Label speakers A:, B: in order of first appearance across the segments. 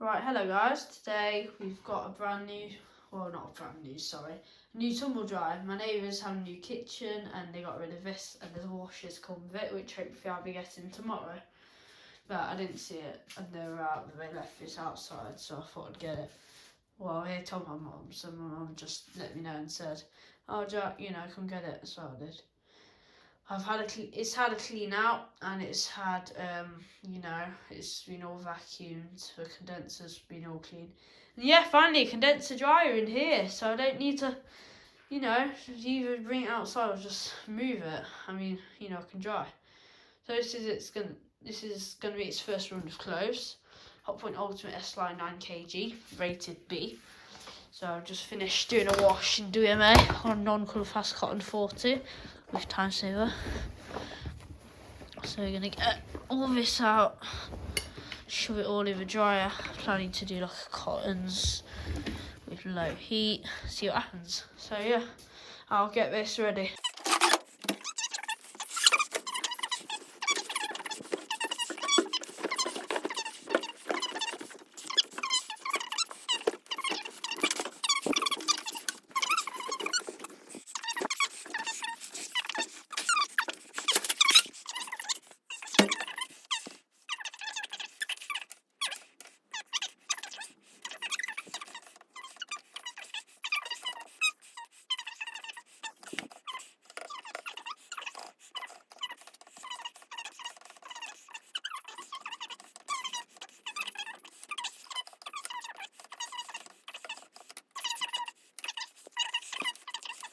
A: Right, hello guys. Today we've got a brand new, well not a brand new, sorry, a new tumble dryer. My neighbours have a new kitchen and they got rid of this and the washers come with it, which hopefully I'll be getting tomorrow. But I didn't see it and they were out, they left this outside, so I thought I'd get it. Well, I told my mum, so my mum just let me know and said, oh Jack, come get it, so I did. It's had a clean out and it's had, it's been all vacuumed. The condenser's been all clean. And yeah, finally a condenser dryer in here, so I don't need to, either bring it outside or just move it. I mean, I can dry. So this is gonna be its first run of clothes. Hotpoint Ultimate S-Line 9kg, rated B. So I've just finished doing a wash in DMA on non-colour fast cotton 40 with time saver. So we're gonna get all this out, shove it all in the dryer. Planning to do like a cottons with low heat, see what happens. So yeah, I'll get this ready.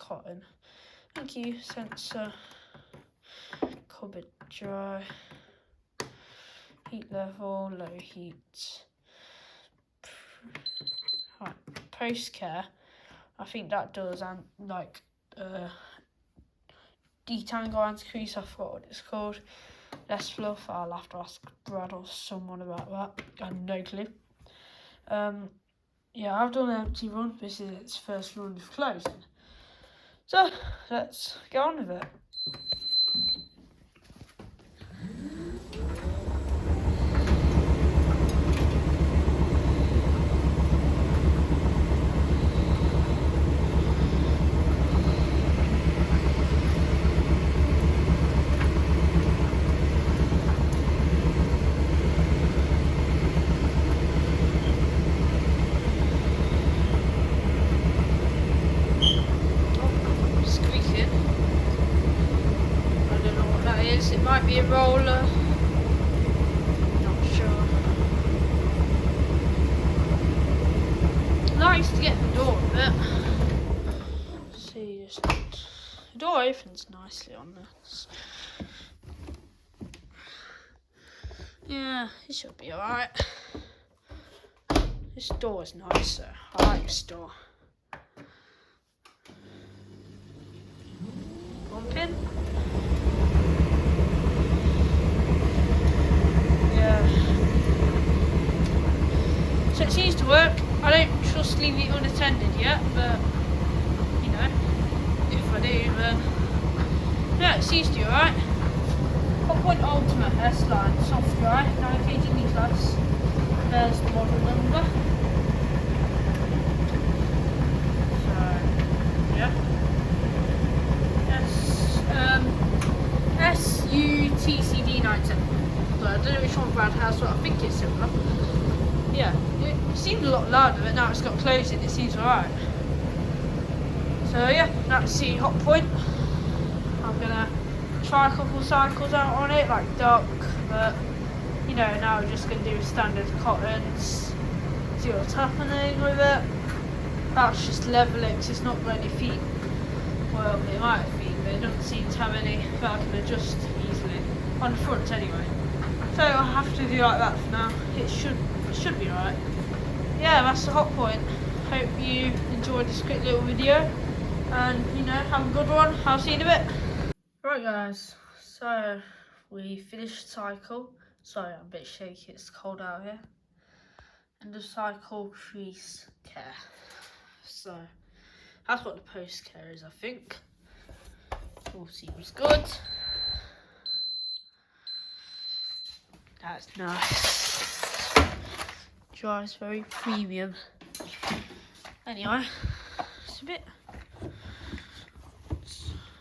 A: Cotton. Thank you, sensor. Cupboard dry. Heat level, low heat. Right, post care. I think that does detangle anticrease. I forgot what it's called. Less fluff. I'll have to ask Brad or someone about that. I have no clue. Yeah, I've done an empty run. This is its first run of closing. So let's get on with it. It might be a roller, not sure. Nice to get the door a bit. See, just the door opens nicely on this. Yeah, it should be alright. This door is nice, so I like this door. One pin. So it seems to work. I don't trust leaving it unattended yet, but if I do, then yeah, it seems to be alright. Hotpoint Ultimate S-Line soft dry, 9kg class. There's the model number. So yeah. SUTCD97. So I don't know which one Brad has, but I think it's similar. Yeah, it seemed a lot louder, but now it's got closing, it seems alright. So yeah, that's the Hotpoint. I'm gonna try a couple cycles out on it, like duck, but now we're just gonna do standard cottons, see what's happening with it. That's just level it, 'cause it's not got any feet. Well, it might have feet, but it doesn't seem to have any that I can adjust easily. On the front anyway. So I'll have to do like that for now. It should be alright. Yeah, that's the Hotpoint. Hope you enjoyed this quick little video. And, have a good one. I'll see you in a bit. Right guys, so we finished cycle. Sorry, I'm a bit shaky, it's cold out here. And the cycle crease care. So, that's what the post care is, I think. All seems good. That's nice. dries very premium. Anyway, it's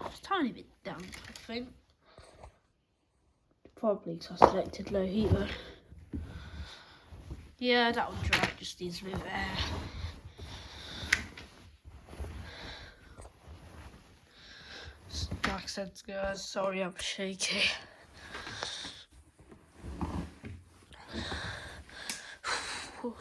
A: a tiny bit damp, I think. Probably because I selected low heat though. Yeah, that will dry, just needs a bit of air. Like I said, guys, sorry I'm shaky.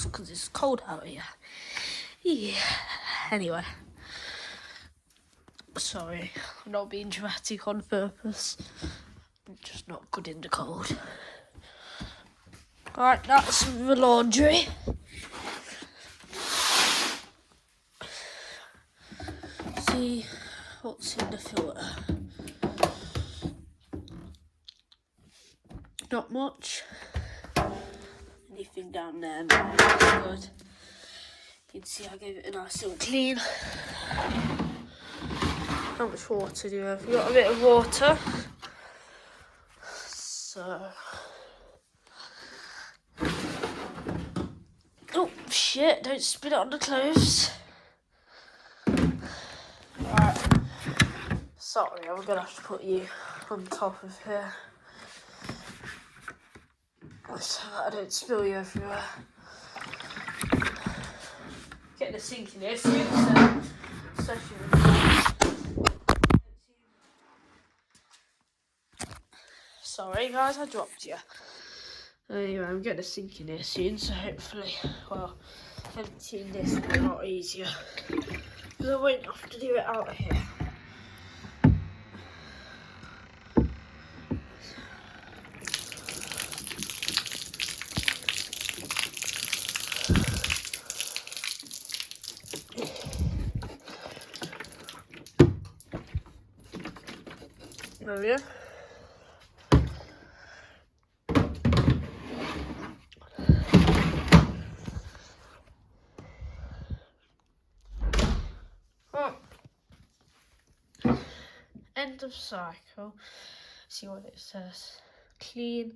A: Because it's cold out here. Yeah. Anyway. Sorry, I'm not being dramatic on purpose. I'm just not good in the cold. Right, that's the laundry. See what's in the filter. Not much. Anything down there, no, that's good. You can see I gave it a nice little clean. How much water do you have? You've got a bit of water. So. Oh, shit, don't spit it on the clothes. Right. Sorry, I'm going to have to put you on top of here. So that I don't spill you everywhere. Get the sink in here soon, so sorry guys, I dropped you. Anyway, I'm getting a sink in here soon, so hopefully, well, emptying this will be a lot easier. Because I won't have to do it out of here. There we go. End of cycle. See what it says. Clean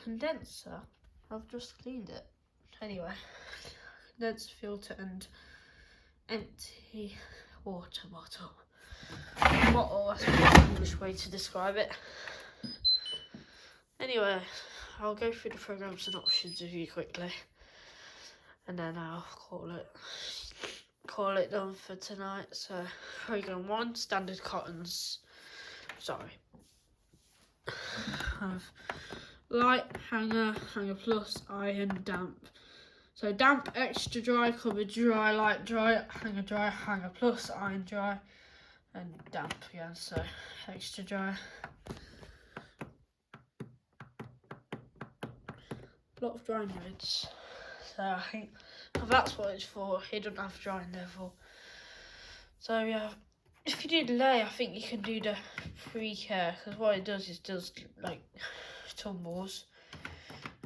A: condenser. I've just cleaned it. Anyway, condenser filter and empty water bottle. That's the English way to describe it. Anyway, I'll go through the programs and options with you quickly, and then I'll call it done for tonight. So, program 1, standard cottons. Sorry. Have light, hanger, hanger plus, iron, damp. So damp, extra dry, cover dry, light dry, hanger plus, iron dry, and damp again. So extra dry. A lot of drying modes. So I think that's what it's for. It doesn't have drying level. So yeah, if you do delay, I think you can do the pre-care, because what it does is like tumbles,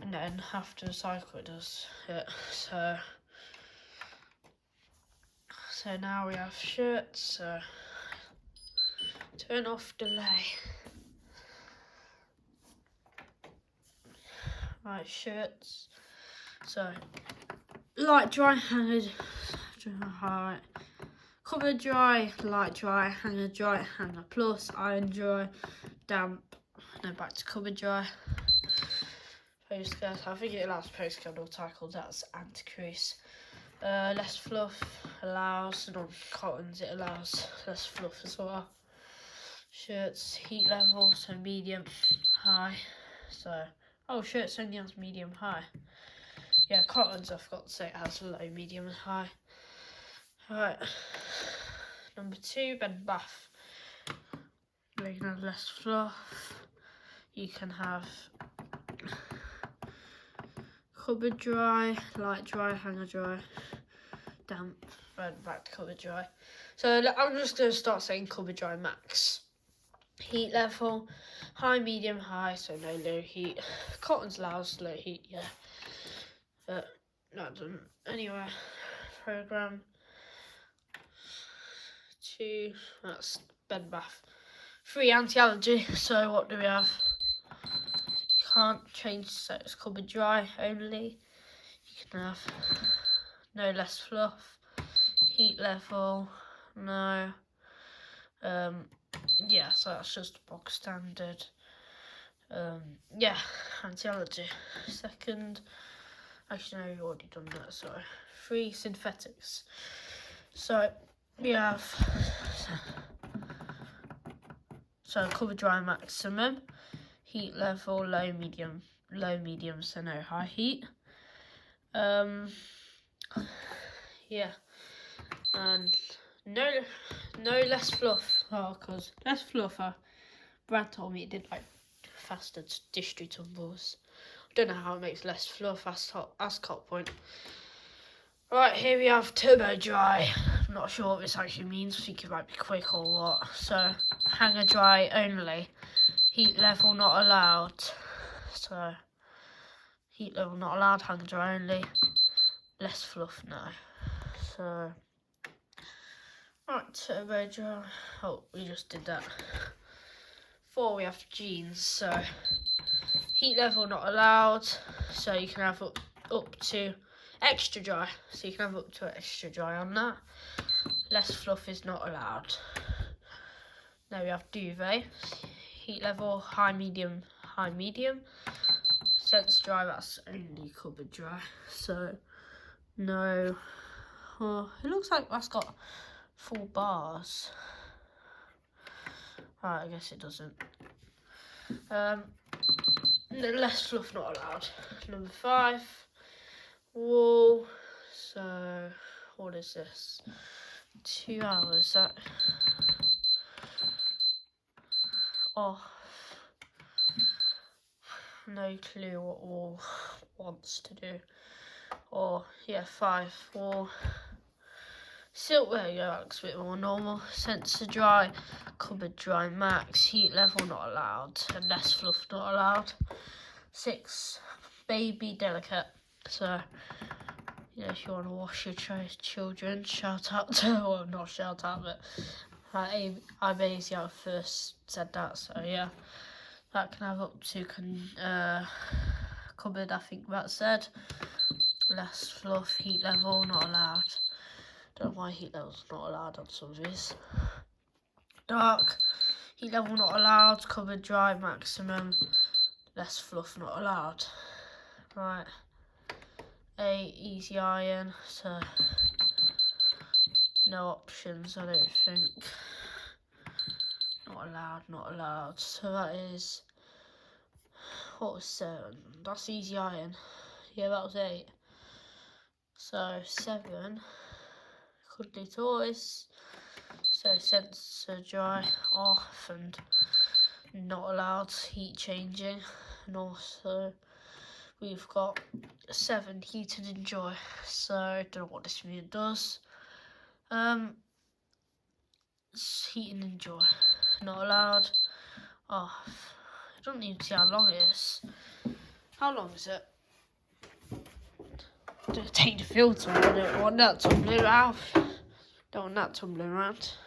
A: and then after the cycle it does it. So now we have shirts. So turn off delay. Right, shirts. So light dry, hanger dry, cover dry, light dry, hanger plus, iron dry, damp, and then back to cover dry. Postcard, I think it allows postcard or tackles, that's anticrease. Less fluff allows, and on cottons it allows less fluff as well. Shirts, heat level, so medium, high. So, shirts only has medium, high. Yeah, cottons I forgot to say it has low, medium and high. Alright, number 2, bed and bath. You can have less fluff. You can have cupboard dry, light dry, hanger dry, damp, and back to cupboard dry. So I'm just going to start saying cupboard dry max. Heat level, high, medium, high, so no low heat. Cottons allows low heat, yeah. But that doesn't. Anyway, program 2, that's bed and bath. 3, anti-allergy. So what do we have? can't change, so it's cupboard dry only. You can have no less fluff, heat level, no. Yeah, so that's just box standard. Yeah, anti-allergy. Second, actually no, you've already done that, sorry. 3 synthetics. So we have cover dry maximum, heat level low medium, so no high heat. Yeah, and no less fluff. Oh, cause less fluff. Brad told me it did like faster distry tumbles. I don't know how it makes less fluff. Ask Hotpoint. Right, here we have turbo dry. I'm not sure what this actually means. I think it might be quick or what. So hanger dry only. Heat level not allowed. So heat level not allowed. Hanger dry only. Less fluff no. So right, turbo dry. Oh, we just did that. 4 we have jeans. So heat level not allowed. So you can have up to extra dry, so you can have up to extra dry on that. Less fluff is not allowed. Now we have duvet. Heat level high medium. Sense dry, that's only cupboard dry. So no. Oh, it looks like that's got 4 bars. Right, I guess it doesn't. Less fluff not allowed. Number 5. Wool. So what is this? 2 hours. That off. No clue what wool wants to do. Or yeah, 5. Wool. Silk. There you go. That looks a bit more normal. Sensor dry. Cupboard dry max. Heat level not allowed. And less fluff not allowed. 6. Baby delicate. So yeah, if you want to wash your children, shout out to, well, not shout out, but I basically first said that, so yeah, that can have up to cupboard, I think that said. Less fluff, heat level not allowed. Don't know why heat level's not allowed on some of these. Dark, heat level not allowed, cupboard dry maximum, less fluff not allowed. Right. 8 easy iron, so no options, I don't think. Not allowed. So that is, what was 7? That's easy iron. Yeah, that was 8. So 7, cuddly toys. So sensor dry off and not allowed, heat changing, and also we've got 7 heat and enjoy. So I don't know what this unit does. Heat and enjoy, not allowed. Off. I don't even see how long it is. How long is it? Don't take the filter. I don't want that tumbling around. Don't want that tumbling around.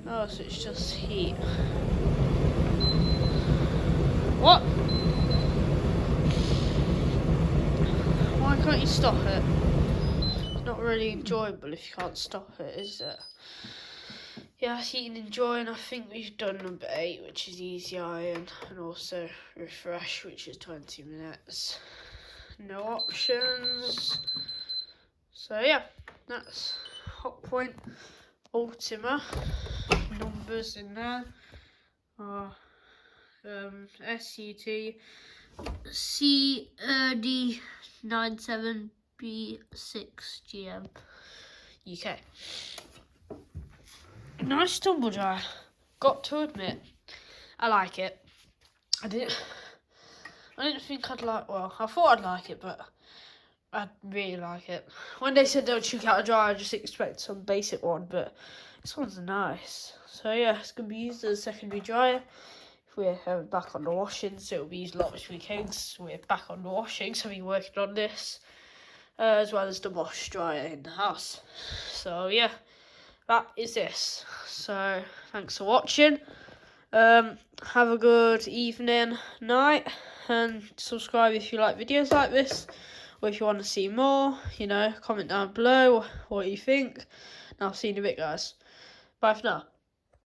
A: Oh, so it's just heat. What? Why can't you stop it? It's not really enjoyable if you can't stop it, is it? Yeah, heat and enjoy, and I think we've done number 8, which is easy iron, and also refresh, which is 20 minutes. No options. So yeah, that's Hotpoint Ultima. Numbers in there are SUTCD97B6GM UK. Nice tumble dryer. Got to admit, I like it. I didn't think I'd like. Well, I thought I'd like it, but I really like it. When they said they'll chuck out a dryer, I just expect some basic one, but this one's nice. So yeah, it's gonna be used as a secondary dryer. If we're back on the washing, so it'll be used a lot this weekend. So we're back on the washing, so I've been working on this, as well as the wash dryer in the house. So yeah, that is this. So thanks for watching. Have a good evening, night, and subscribe if you like videos like this, or if you want to see more, you know, comment down below what you think, and I'll see you in a bit, guys. Bye for now.